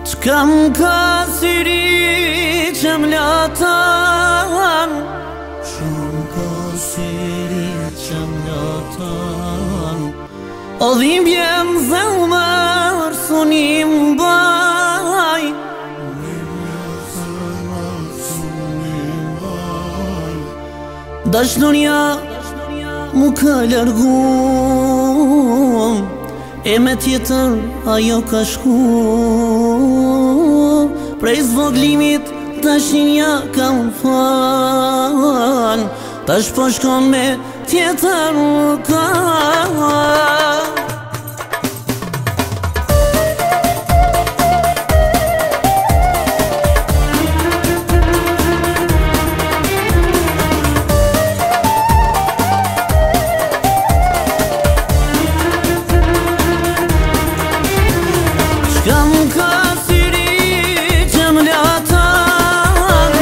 Çkam ka syri që m'latan, çkam ka syri që m'latan, o dhimbje m'zemër sunim baj, dashnoria mu ka largu, e me tjetër ajo ka shku, prej zvoglimit tashinja kam fan, tash po shkon me tjetër ka. Çkam ka syri që m'latan,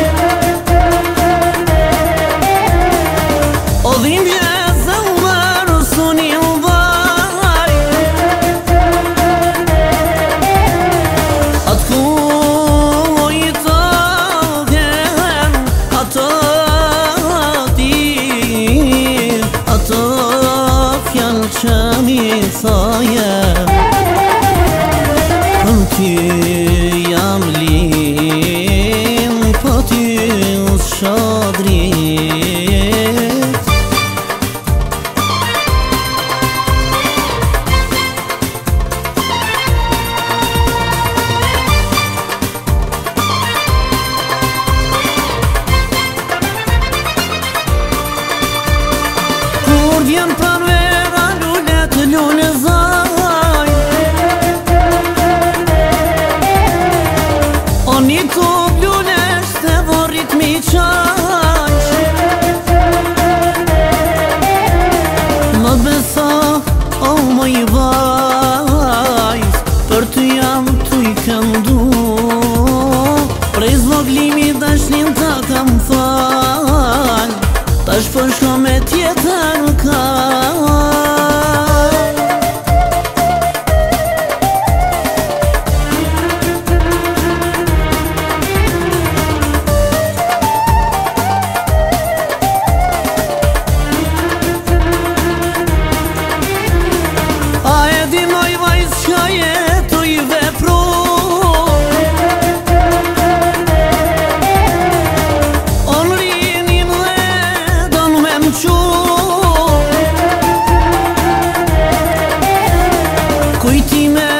o dhimbje zemër sunim baj, atë kujtohen ato ti, ato fjallë që mi thaje, ty jam lim, po ty shodrit. Kur vjen pranvera lulet lunezaj, një kop lulesh të vorit mi qaq, më besa o më i vajz, për ty jam tu i këndu, prej zvoglimi dashnin ta kam fal, tash po shko me tjetër ka. Kujtime